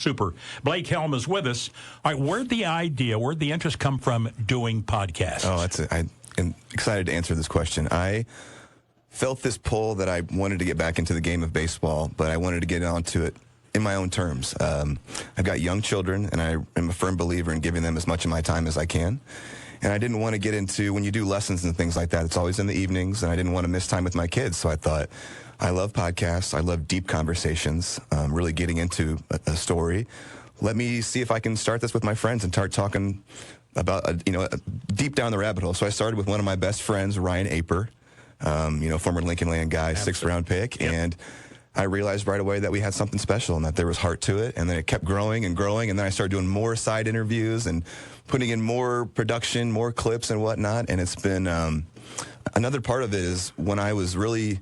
Super. Blake Helm is with us. All right, where'd the interest come from doing podcasts? I am excited to answer this question. I felt this pull that I wanted to get back into the game of baseball, but I wanted to get onto it in my own terms. I've got young children, and I am a firm believer in giving them as much of my time as I can. And I didn't want to get into, when you do lessons and things like that, it's always in the evenings, and I didn't want to miss time with my kids. So I thought, I love podcasts. I love deep conversations, really getting into a story. Let me see if I can start this with my friends and start talking about, deep down the rabbit hole. So I started with one of my best friends, Ryan Aper, former Lincoln Land guy, sixth-round pick. Yep. And I realized right away that we had something special and that there was heart to it. And then it kept growing and growing. And then I started doing more side interviews and putting in more production, more clips and whatnot. And it's been another part of it is when I was really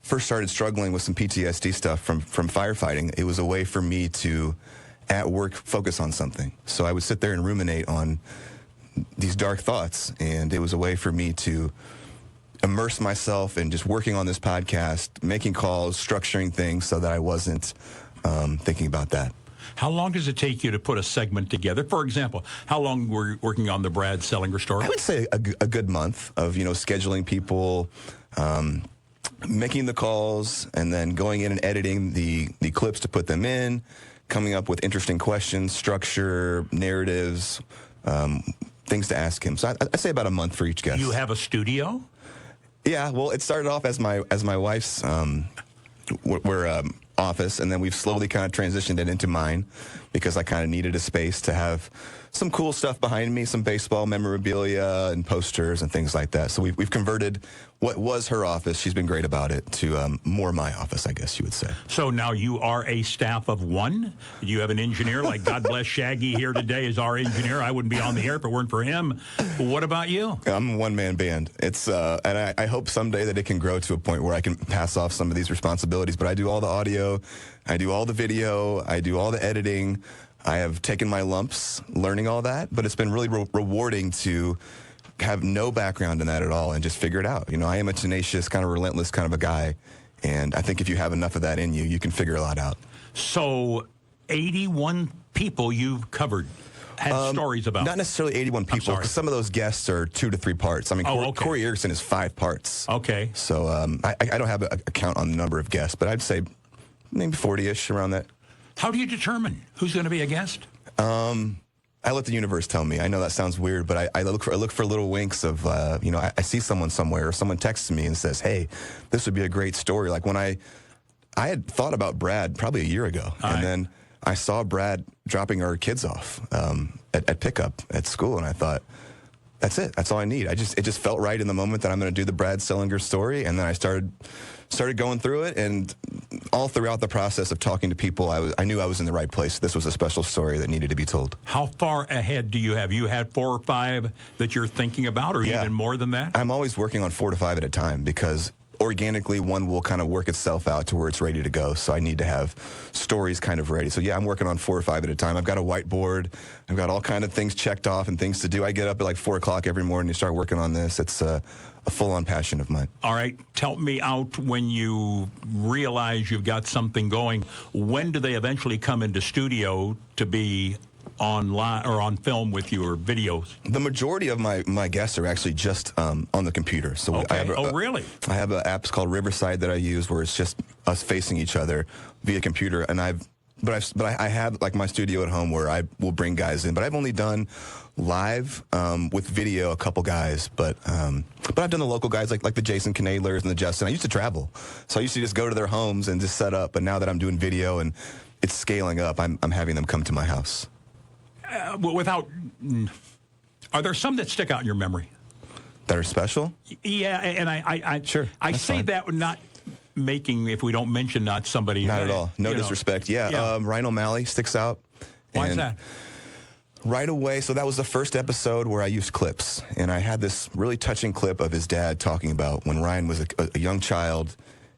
first started struggling with some PTSD stuff from firefighting, it was a way for me to, at work, focus on something. So I would sit there and ruminate on these dark thoughts. And it was a way for me to immerse myself in just working on this podcast, making calls, structuring things so that I wasn't thinking about that. How long does it take you to put a segment together? For example, how long were you working on the Brad Sellinger story? I would say a good month of, scheduling people, making the calls, and then going in and editing the clips to put them in, coming up with interesting questions, structure, narratives, things to ask him. So I'd say about a month for each guest. You have a studio? Yeah, well, it started off as my wife's office, and then we've slowly kind of transitioned it into mine because I kind of needed a space to have some cool stuff behind me, some baseball memorabilia and posters and things like that. So we've converted what was her office, she's been great about it, to more my office, I guess you would say. So now you are a staff of one? You have an engineer, like God bless Shaggy here today is our engineer. I wouldn't be on the air if it weren't for him. What about you? I'm a one-man band. It's and I hope someday that it can grow to a point where I can pass off some of these responsibilities. But I do all the audio, I do all the video, I do all the editing. I have taken my lumps learning all that, but it's been really rewarding to have no background in that at all and just figure it out. I am a tenacious, kind of relentless kind of a guy, and I think if you have enough of that in you, you can figure a lot out. So 81 people you've covered had stories about. Not necessarily 81 people, because some of those guests are 2 to 3 parts. I mean, Corey Erickson is 5 parts. Okay. So I don't have a count on the number of guests, but I'd say maybe 40-ish around that. How do you determine who's going to be a guest? I let the universe tell me. I know that sounds weird, but I look for little winks of, I see someone somewhere, or someone texts me and says, hey, this would be a great story. Like when I had thought about Brad probably a year ago, and then I saw Brad dropping our kids off at pickup at school, and I thought, that's it. That's all I need. It just felt right in the moment that I'm going to do the Brad Sellinger story, and then I started going through it, and all throughout the process of talking to people, I knew I was in the right place. This was a special story that needed to be told. How far ahead do you have? You had 4 or 5 that you're thinking about, or even more than that? I'm always working on 4 to 5 at a time because organically one will kind of work itself out to where it's ready to go. So I need to have stories kind of ready. So yeah, I'm working on 4 or 5 at a time. I've got a whiteboard. I've got all kind of things checked off and things to do. I get up at like 4 o'clock every morning to start working on this. It's a full-on passion of mine. All right. Tell me out when you realize you've got something going. When do they eventually come into studio to be online or on film with your videos? The majority of my guests are actually just on the computer. So really? I have an app called Riverside that I use where it's just us facing each other via computer. And I have like my studio at home where I will bring guys in. But I've only done live with video a couple guys. But I've done the local guys like the Jason Knadlers and the Justin. I used to travel, so I used to just go to their homes and just set up. But now that I'm doing video and it's scaling up, I'm having them come to my house. Are there some that stick out in your memory that are special? Yeah, and I sure. I say fine. That not making, if we don't mention not somebody. Not at all. No disrespect. Yeah. Ryan O'Malley sticks out. Why is that? Right away, so that was the first episode where I used clips, and I had this really touching clip of his dad talking about when Ryan was a young child.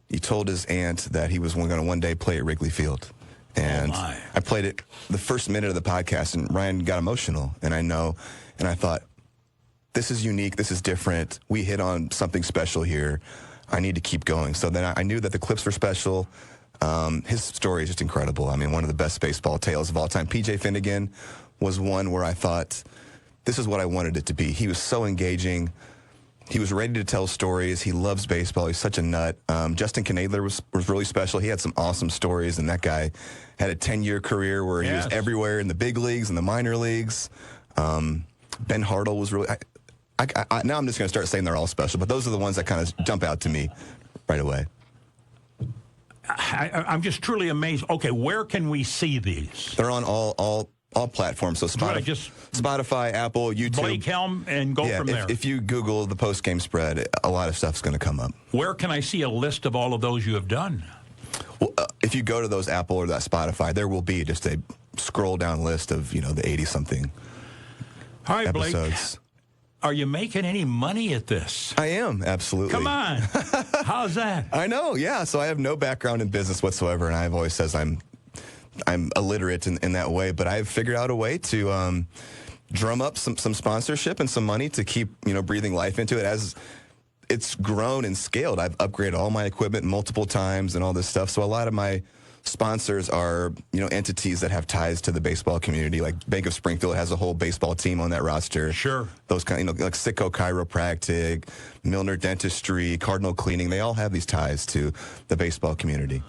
He told his aunt that he was going to one day play at Wrigley Field. And I played it the first minute of the podcast, and Ryan got emotional, and I thought, this is unique, this is different, we hit on something special here, I need to keep going. So then I knew that the clips were special, His story is just incredible. I mean, one of the best baseball tales of all time. P.J. Finnegan was one where I thought, this is what I wanted it to be. He was so engaging. He was ready to tell stories. He loves baseball. He's such a nut. Justin Knadler was really special. He had some awesome stories, and that guy had a 10-year career where he was everywhere in the big leagues and the minor leagues. Ben Hartle was really... now I'm just going to start saying they're all special, but those are the ones that kind of jump out to me right away. I'm just truly amazed. Okay, where can we see these? They're on all platforms. So Spotify, Apple, YouTube. Blake Helm, and go from there. If you Google the post-game spread, a lot of stuff's going to come up. Where can I see a list of all of those you have done? Well, if you go to those Apple or that Spotify, there will be just a scroll-down list of, the 80-something all right, episodes. Blake, are you making any money at this? I am, absolutely. Come on. How's that? I know, yeah. So I have no background in business whatsoever, and I've always said I'm illiterate in that way, but I've figured out a way to drum up some sponsorship and some money to keep, breathing life into it. As it's grown and scaled, I've upgraded all my equipment multiple times and all this stuff. So a lot of my sponsors are, entities that have ties to the baseball community. Like Bank of Springfield has a whole baseball team on that roster. Sure. Those kind, like Sicko Chiropractic, Milner Dentistry, Cardinal Cleaning, they all have these ties to the baseball community.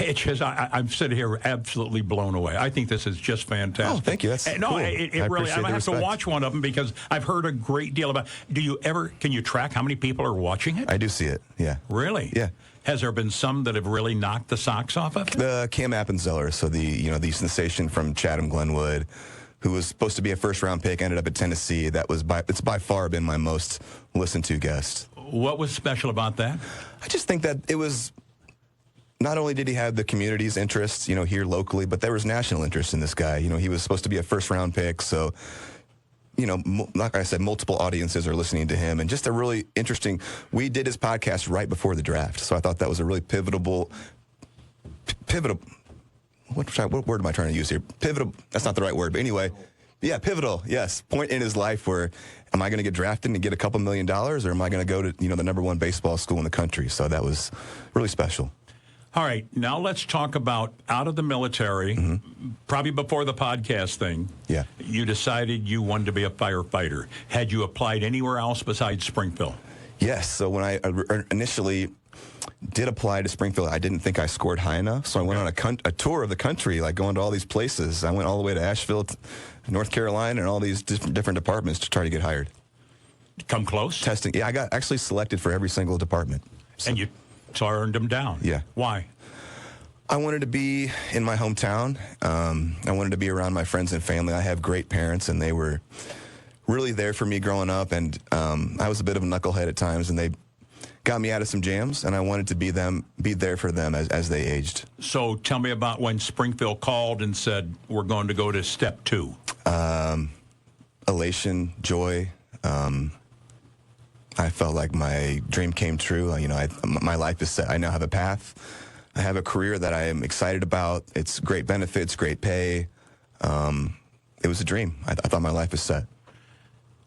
It's just, I'm sitting here absolutely blown away. I think this is just fantastic. Oh, thank you. That's no, cool. it really. I have to watch one of them because I've heard a great deal about. Can you track how many people are watching it? I do see it. Yeah. Really? Yeah. Has there been some that have really knocked the socks off of it? Cam Appenzeller, so the sensation from Chatham Glenwood, who was supposed to be a first-round pick, ended up at Tennessee. It's by far been my most listened to guest. What was special about that? I just think that it was. Not only did he have the community's interests, here locally, but there was national interest in this guy. He was supposed to be a first-round pick, so, like I said, multiple audiences are listening to him, and just a really interesting. We did his podcast right before the draft, so I thought that was a really pivotal. What word am I trying to use here? Pivotal. That's not the right word, but anyway, yeah, pivotal. Yes, point in his life where, am I going to get drafted and get a couple $1 million, or am I going to go to the #1 baseball school in the country? So that was really special. All right, now let's talk about out of the military, probably before the podcast thing. Yeah. You decided you wanted to be a firefighter. Had you applied anywhere else besides Springfield? Yes. So when I initially did apply to Springfield, I didn't think I scored high enough. So I went on a tour of the country, like going to all these places. I went all the way to Asheville, North Carolina, and all these different departments to try to get hired. Come close? Testing. Yeah, I got actually selected for every single department. So. And you turned them down? Yeah. Why? I wanted to be in my hometown. I wanted to be around my friends and family. I have great parents, and they were really there for me growing up. And I was a bit of a knucklehead at times, and they got me out of some jams, and I wanted to be there for them as they aged. So tell me about when Springfield called and said, we're going to go to step 2. Elation, joy. I felt like my dream came true. My life is set. I now have a path. I have a career that I am excited about. It's great benefits, great pay. It was a dream. I thought my life is set.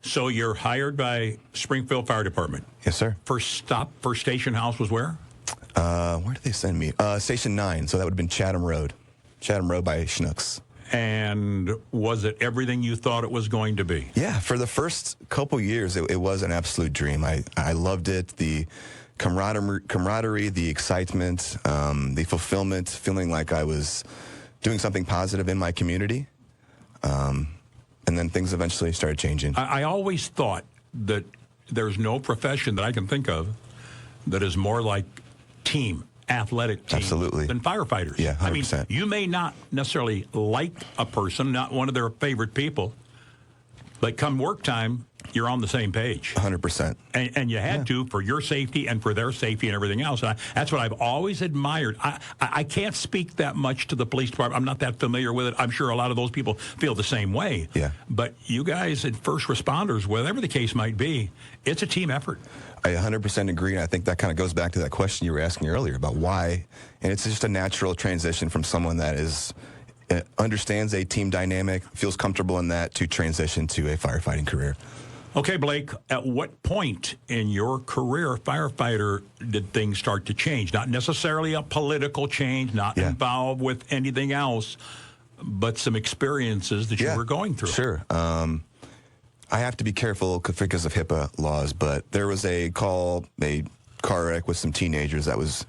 So you're hired by Springfield Fire Department? Yes, sir. First station house was where? Where did they send me? Station 9, so that would have been Chatham Road. Chatham Road by Schnucks. And was it everything you thought it was going to be? Yeah, for the first couple years, it was an absolute dream. I loved it. The camaraderie, the excitement, the fulfillment, feeling like I was doing something positive in my community. And then things eventually started changing. I always thought that there's no profession that I can think of that is more like athletic team Absolutely. than firefighters. Yeah, 100%. I mean, you may not necessarily like a person, not one of their favorite people, but come work time, you're on the same page. 100%. And you had to for your safety and for their safety and everything else. And that's what I've always admired. I can't speak that much to the police department. I'm not that familiar with it. I'm sure a lot of those people feel the same way. Yeah. But you guys and first responders, whatever the case might be, it's a team effort. I 100% agree, and I think that kind of goes back to that question you were asking earlier about why. And it's just a natural transition from someone that understands a team dynamic, feels comfortable in that, to transition to a firefighting career. Okay, Blake, at what point in your career, firefighter, did things start to change? Not necessarily a political change, not involved with anything else, but some experiences that you were going through. Sure. I have to be careful because of HIPAA laws, but there was a car wreck with some teenagers that was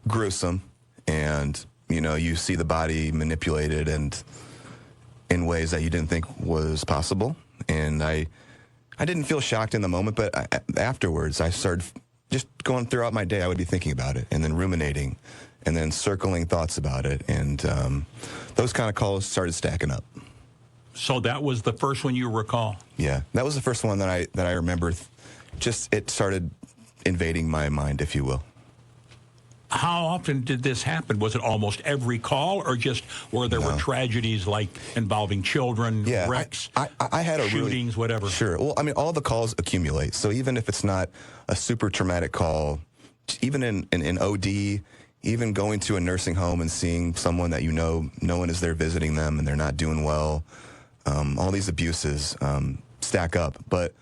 gruesome, and, you see the body manipulated and in ways that you didn't think was possible. And I didn't feel shocked in the moment, but afterwards I started just going throughout my day. I would be thinking about it and then ruminating and then circling thoughts about it. And those kind of calls started stacking up. So that was the first one you recall? Yeah, that was the first one that I remember. Just it started invading my mind, if you will. How often did this happen? Was it almost every call, or just where there were tragedies like involving children, wrecks, I had shootings, whatever? Sure. Well, I mean, all the calls accumulate. So even if it's not a super traumatic call, even in OD, even going to a nursing home and seeing someone that no one is there visiting them and they're not doing well, all these abuses stack up. But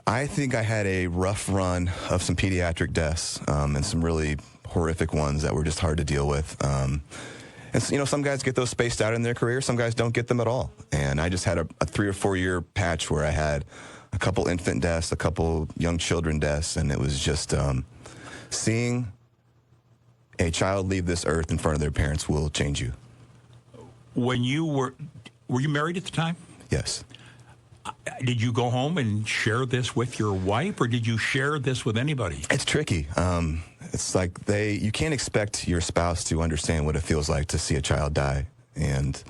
I think I had a rough run of some pediatric deaths and some really horrific ones that were just hard to deal with. And some guys get those spaced out in their career. Some guys don't get them at all. And I just had a 3 or 4 year patch where I had a couple infant deaths, a couple young children deaths, and it was just seeing a child leave this earth in front of their parents will change you. When you were you married at the time? Yes. Did you go home and share this with your wife, or did you share this with anybody? It's tricky. It's like you can't expect your spouse to understand what it feels like to see a child die and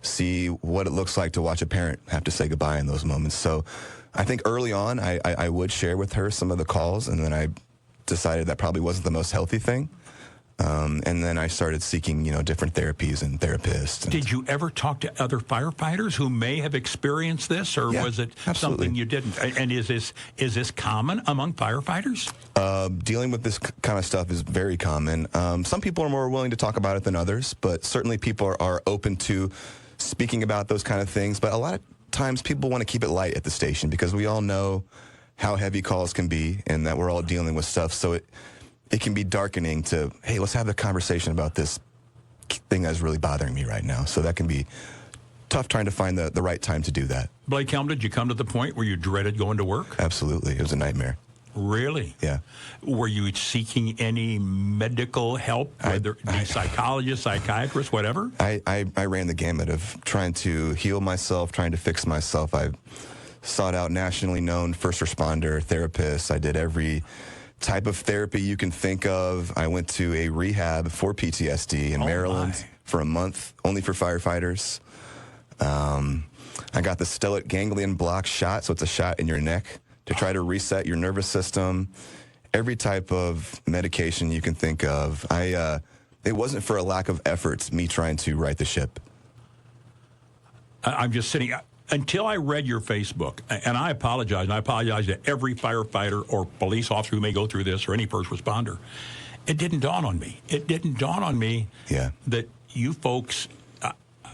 see what it looks like to watch a parent have to say goodbye in those moments. So I think early on I would share with her some of the calls, and then I decided that probably wasn't the most healthy thing. And then I started seeking, different therapies and therapists. Did you ever talk to other firefighters who may have experienced this, or was it something you didn't? And is this common among firefighters? Dealing with this kind of stuff is very common. Some people are more willing to talk about it than others, but certainly people are open to speaking about those kind of things. But a lot of times people want to keep it light at the station because we all know how heavy calls can be and that we're all dealing with stuff. So it can be darkening to, hey, let's have a conversation about this thing that's really bothering me right now. So that can be tough trying to find the right time to do that. Blake Helm, did you come to the point where you dreaded going to work? Absolutely. It was a nightmare. Really? Yeah. Were you seeking any medical help, whether it be psychologist, psychiatrist, whatever? I ran the gamut of trying to heal myself, trying to fix myself. I sought out nationally known first responder therapists. I did every type of therapy you can think of. I went to a rehab for PTSD in Maryland for a month, only for firefighters. I got the stellate ganglion block shot, so it's a shot in your neck to try to reset your nervous system. Every type of medication you can think of. It wasn't for a lack of effort, me trying to right the ship. I'm just sitting... Until I read your Facebook, and I apologize, and I apologize to every firefighter or police officer who may go through this, or any first responder, it didn't dawn on me. It didn't dawn on me that you folks,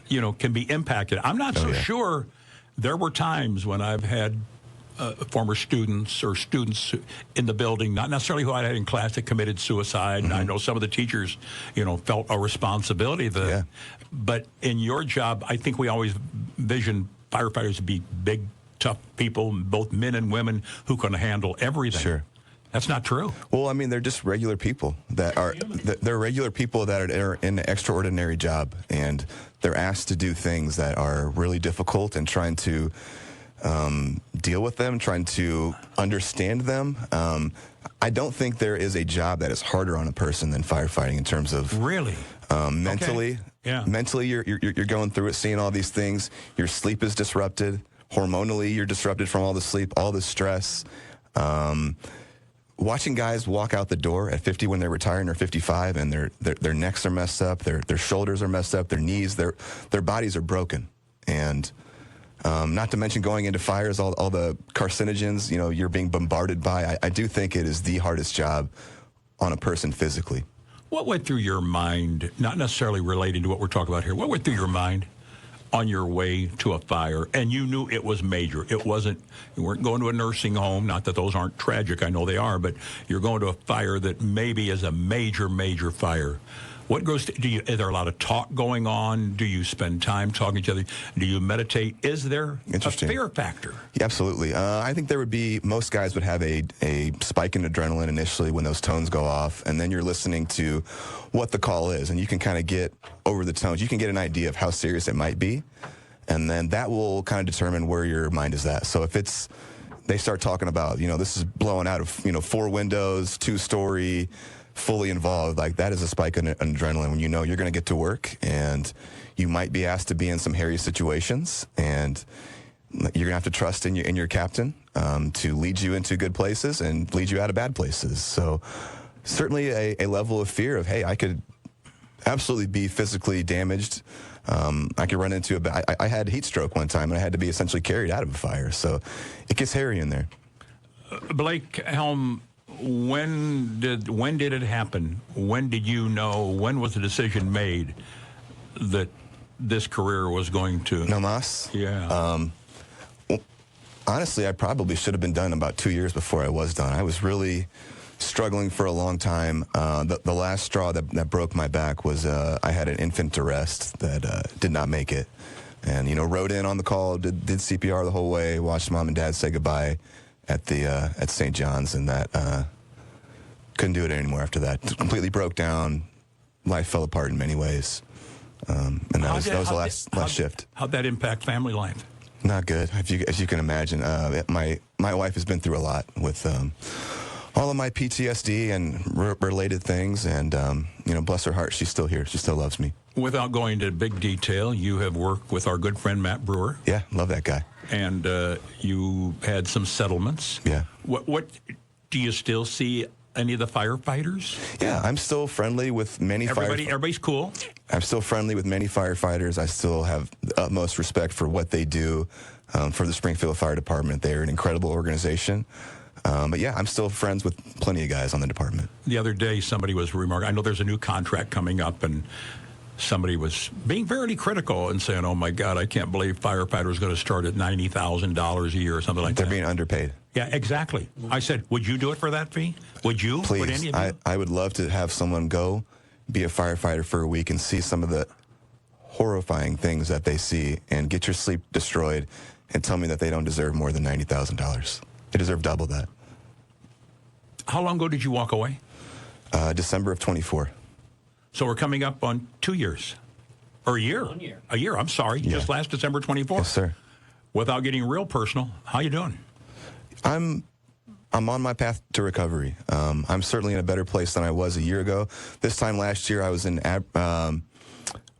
can be impacted. I'm not so sure. There were times when I've had former students or students in the building, not necessarily who I had in class, that committed suicide. And I know some of the teachers, felt a responsibility. But in your job, I think we always vision firefighters to be big, tough people, both men and women, who can handle everything. Sure. That's not true. Well, I mean, they're just regular people they're regular people that are in an extraordinary job, and they're asked to do things that are really difficult, and trying to deal with them, trying to understand them. I don't think there is a job that is harder on a person than firefighting in terms of really mentally. Okay. Yeah. Mentally, you're going through it, seeing all these things. Your sleep is disrupted. Hormonally, you're disrupted from all the sleep, all the stress. Watching guys walk out the door at 50 when they're retiring, or 55, and their necks are messed up, their shoulders are messed up, their knees, their bodies are broken, and not to mention going into fires, all the carcinogens you're being bombarded by. I do think it is the hardest job on a person physically. What went through your mind, not necessarily relating to what we're talking about here, what went through your mind on your way to a fire, and you knew it was major. It wasn't, you weren't going to a nursing home, not that those aren't tragic, I know they are, but you're going to a fire that maybe is a major, major fire. What goes to, is there a lot of talk going on? Do you spend time talking to each other? Do you meditate? Is there a fear factor? Yeah, absolutely. I think there would be, most guys would have a spike in adrenaline initially when those tones go off, and then you're listening to what the call is, and you can kind of get over the tones. You can get an idea of how serious it might be, and then that will kind of determine where your mind is at. So if it's, they start talking about, this is blowing out of, 4 windows, 2-story, fully involved, like that is a spike in adrenaline when you know you're going to get to work and you might be asked to be in some hairy situations, and you're going to have to trust in your captain to lead you into good places and lead you out of bad places. So certainly a level of fear of, hey, I could absolutely be physically damaged. I could run into I had heat stroke one time and I had to be essentially carried out of a fire. So it gets hairy in there. Blake Helm, when did it happen? When did you know? When was the decision made that this career was going to? No mas? Yeah. Well, honestly, I probably should have been done about 2 years before I was done. I was really struggling for a long time. The last straw that broke my back was I had an infant arrest that did not make it. And, rode in on the call, did CPR the whole way, watched mom and dad say goodbye at St. John's, and that couldn't do it anymore after that. Completely broke down. Life fell apart in many ways. And that was the last shift. How'd that impact family life? Not good, as you can imagine. My wife has been through a lot with all of my PTSD and related things, and bless her heart, she's still here. She still loves me. Without going into big detail, you have worked with our good friend Matt Brewer. Yeah, love that guy. And you had some settlements. Yeah. What do you still see any of the firefighters? Yeah, I'm still friendly with many firefighters. Everybody's cool? I'm still friendly with many firefighters. I still have the utmost respect for what they do for the Springfield Fire Department. They're an incredible organization. But yeah, I'm still friends with plenty of guys on the department. The other day, somebody was remarking, I know there's a new contract coming up, and somebody was being very critical and saying, oh my God, I can't believe firefighters going to start at $90,000 a year or something like that. They're being underpaid. Yeah, exactly. I said, would you do it for that fee? Would you? Please. Would any of you? I would love to have someone go be a firefighter for a week and see some of the horrifying things that they see and get your sleep destroyed and tell me that they don't deserve more than $90,000. They deserve double that. How long ago did you walk away? December of 24. So we're coming up on 2 years. Or a year. 1 year. A year, I'm sorry. Yeah. Just last December 24th. Yes, sir. Without getting real personal, how you doing? I'm on my path to recovery. I'm certainly in a better place than I was a year ago. This time last year, I was in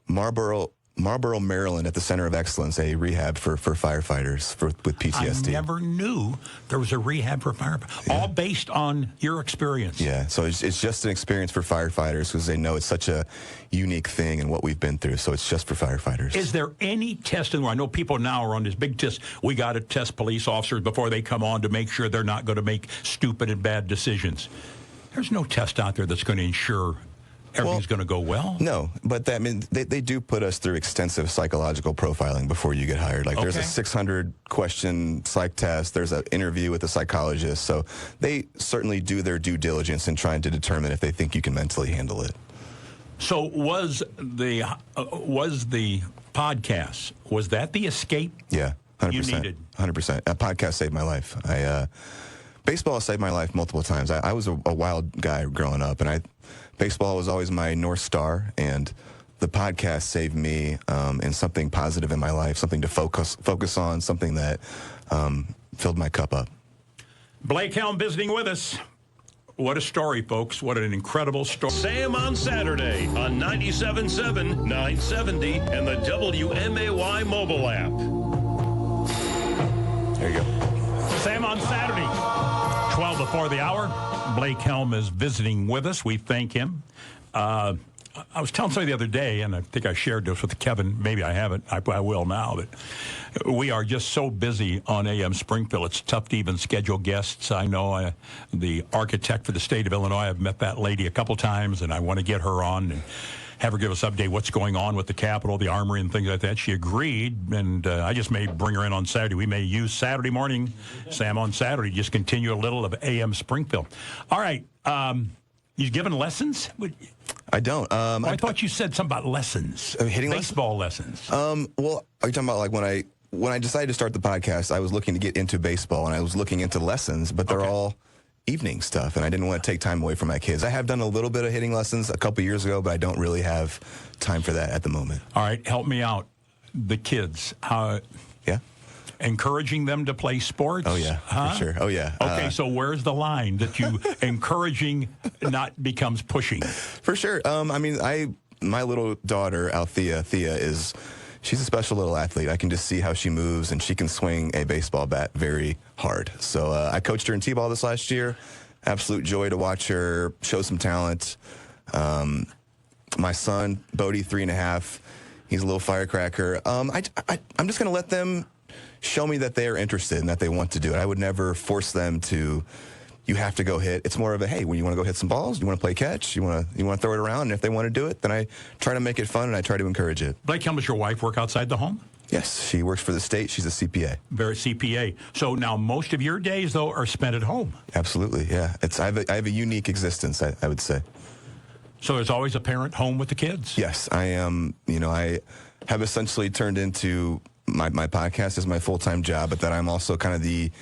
Marlboro, Maryland, at the Center of Excellence, a rehab for firefighters with PTSD. I never knew there was a rehab for firefighters, all based on your experience. Yeah, so it's just an experience for firefighters because they know it's such a unique thing and what we've been through, so it's just for firefighters. Is there any testing? I know people now are on this big test. We got to test police officers before they come on to make sure they're not going to make stupid and bad decisions. There's no test out there that's going to ensure everything's going to go well? No, but they do put us through extensive psychological profiling before you get hired. Like there's a 600-question psych test. There's an interview with a psychologist. So they certainly do their due diligence in trying to determine if they think you can mentally handle it. So was the podcast, was that the escape? Yeah, 100%. You needed? 100%. A podcast saved my life. Baseball saved my life multiple times. I was a wild guy growing up, and baseball was always my North Star, and the podcast saved me in something positive in my life, something to focus on, something that filled my cup up. Blake Helm visiting with us. What a story, folks. What an incredible story. Sam on Saturday on 97.7, 970, and the WMAY mobile app. There you go. Sam on Saturday, 12 before the hour. Blake Helm is visiting with us. We thank him. I was telling somebody the other day, and I think I shared this with Kevin. Maybe I haven't. I will now. But we are just so busy on AM Springfield. It's tough to even schedule guests. I know the architect for the state of Illinois. I've met that lady a couple times, and I want to get her on and have her give us update what's going on with the Capitol, the Armory, and things like that. She agreed, and I just may bring her in on Saturday. We may use Saturday morning, Sam, on Saturday, just continue a little of AM Springfield. All right. You giving lessons? I don't. I thought you said something about lessons. Hitting baseball lessons. Well, are you talking about like when I decided to start the podcast, I was looking to get into baseball and I was looking into lessons, but they're all evening stuff, and I didn't want to take time away from my kids. I have done a little bit of hitting lessons a couple years ago, but I don't really have time for that at the moment. All right, help me out. The kids. Yeah. Encouraging them to play sports? Oh, yeah, for sure. Oh, yeah. Okay, so where's the line that you encouraging not becomes pushing? For sure. My little daughter, Thea she's a special little athlete. I can just see how she moves, and she can swing a baseball bat very hard. So I coached her in T-ball this last year. Absolute joy to watch her show some talent. My son, Bodie, 3.5, he's a little firecracker. I'm just going to let them show me that they are interested and that they want to do it. I would never force them to, you have to go hit. It's more of a, hey, when you want to go hit some balls, you want to play catch, you want to throw it around, and if they want to do it, then I try to make it fun and I try to encourage it. Blake, how does your wife work outside the home? Yes, she works for the state. She's a CPA. Very CPA. So now most of your days, though, are spent at home. Absolutely, yeah. I have a unique existence, I would say. So there's always a parent home with the kids? Yes, I am. I have essentially turned into my podcast is my full-time job, but that I'm also kind of the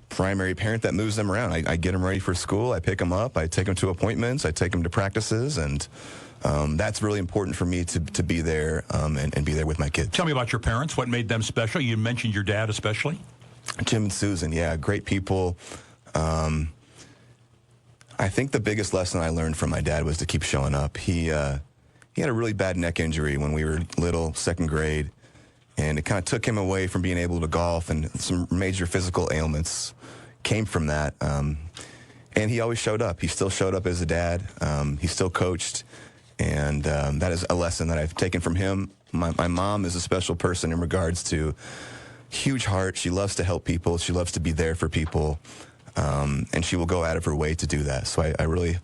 primary parent that moves them around. I get them ready for school. I pick them up. I take them to appointments. I take them to practices, and that's really important for me to be there and be there with my kids. Tell me about your parents. What made them special? You mentioned your dad especially. Jim and Susan, yeah, great people. I think the biggest lesson I learned from my dad was to keep showing up. He had a really bad neck injury when we were little, second grade, and it kind of took him away from being able to golf, and some major physical ailments came from that. And he always showed up. He still showed up as a dad. He still coached, and that is a lesson that I've taken from him. My mom is a special person in regards to huge heart. She loves to help people. She loves to be there for people, and she will go out of her way to do that. So I really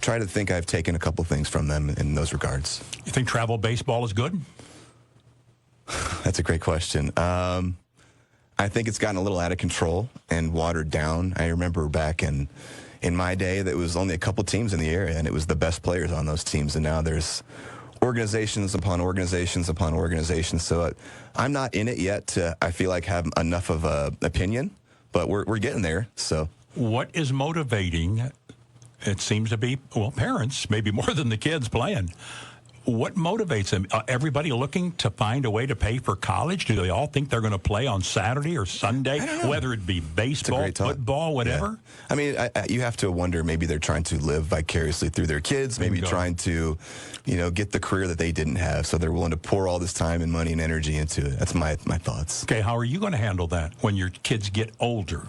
try to think I've taken a couple things from them in those regards. You think travel baseball is good? That's a great question. I think it's gotten a little out of control and watered down. I remember back in my day that it was only a couple teams in the area, and it was the best players on those teams. And now there's organizations upon organizations upon organizations. So I'm not in it yet to, I feel like, have enough of an opinion, but we're getting there. So what is motivating? It seems to be, well, parents, maybe more than the kids playing. What motivates them? Everybody looking to find a way to pay for college? Do they all think they're going to play on Saturday or Sunday, whether it be baseball, football, whatever? Yeah. I mean, you have to wonder, maybe they're trying to live vicariously through their kids, maybe trying to, get the career that they didn't have, so they're willing to pour all this time and money and energy into it. That's my thoughts. Okay, how are you going to handle that when your kids get older?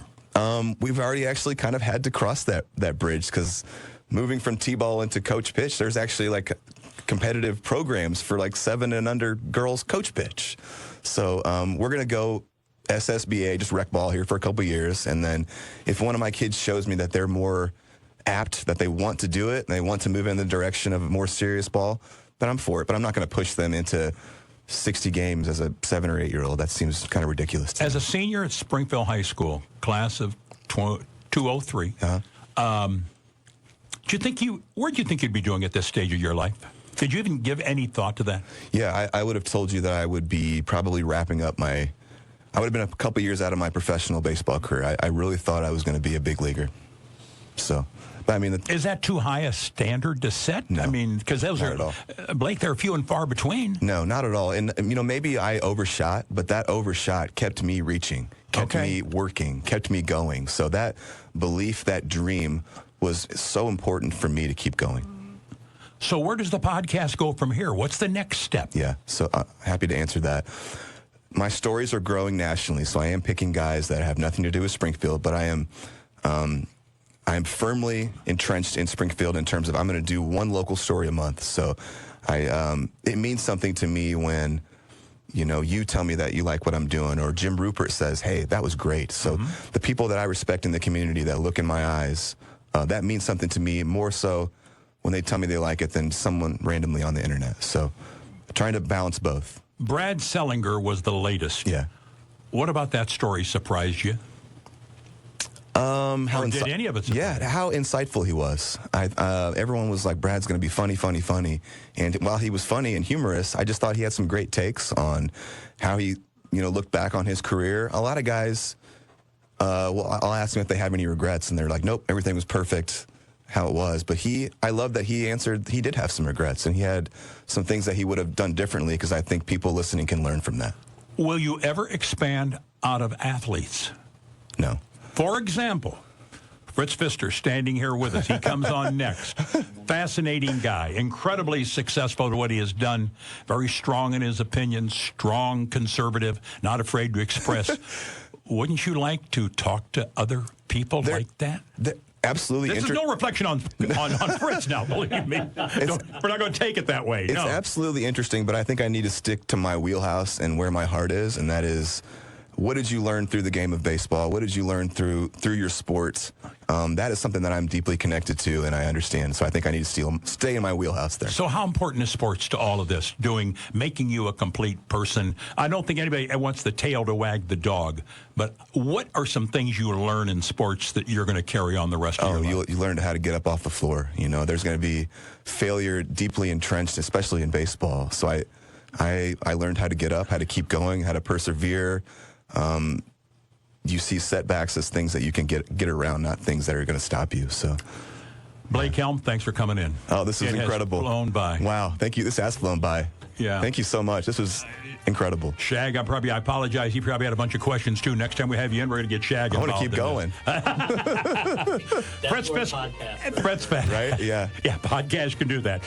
We've already actually kind of had to cross that bridge, because moving from T-ball into coach pitch, there's actually like competitive programs for like 7 and under girls coach pitch. So we're going to go SSBA, just rec ball here for a couple years. And then if one of my kids shows me that they're more apt, that they want to do it, and they want to move in the direction of a more serious ball, then I'm for it. But I'm not going to push them into 60 games as a 7 or 8 year old. That seems kind of ridiculous to me. As a senior at Springfield High School, class of 203, where do you think you'd be doing at this stage of your life? Did you even give any thought to that? Yeah, I would have told you that I would be probably wrapping up I would have been a couple years out of my professional baseball career. I really thought I was going to be a big leaguer. So, but I mean, is that too high a standard to set? No, I mean, because those not at all. Blake, they're few and far between. No, not at all. And maybe I overshot, but that overshot kept me reaching, kept me working, kept me going. So that belief, that dream, was so important for me to keep going. So where does the podcast go from here? What's the next step? Yeah, so happy to answer that. My stories are growing nationally, so I am picking guys that have nothing to do with Springfield, but I am firmly entrenched in Springfield in terms of I'm going to do one local story a month. So it means something to me when you tell me that you like what I'm doing, or Jim Rupert says, hey, that was great. So the people that I respect in the community that look in my eyes, that means something to me more so when they tell me they like it than someone randomly on the internet. So trying to balance both. Brad Sellinger was the latest. Yeah. What about that story surprised you? How did any of it surprise Yeah, how insightful he was. Everyone was like, Brad's going to be funny, funny, funny. And while he was funny and humorous, I just thought he had some great takes on how he, looked back on his career. A lot of guys, I'll ask them if they have any regrets, and they're like, nope, everything was perfect how it was. But I love that he answered he did have some regrets, and he had some things that he would have done differently, because I think people listening can learn from that. Will you ever expand out of athletes? No. For example, Fritz Pfister standing here with us. He comes on next. Fascinating guy, incredibly successful at what he has done, very strong in his opinions, strong conservative, not afraid to express. Wouldn't you like to talk to other people like that? Absolutely. This is no reflection on Fritz now, believe me. We're not going to take it that way. It's absolutely interesting, but I think I need to stick to my wheelhouse and where my heart is, and that is, what did you learn through the game of baseball? What did you learn through your sports? That is something that I'm deeply connected to, and I understand. So I think I need to stay in my wheelhouse there. So how important is sports to all of this, making you a complete person? I don't think anybody wants the tail to wag the dog, but what are some things you learn in sports that you're going to carry on the rest of your life? You learn how to get up off the floor. There's going to be failure deeply entrenched, especially in baseball. So I learned how to get up, how to keep going, how to persevere. You see setbacks as things that you can get around, not things that are going to stop you. So, Blake Helm, thanks for coming in. Oh, this is incredible. Has flown by. Wow, thank you. This has flown by. Yeah. Thank you so much. This was incredible. Shag, I apologize. He probably had a bunch of questions too. Next time we have you in, we're going to get Shag involved. I want to keep going. Fritz Pfister. Right? Yeah. Yeah, podcast can do that.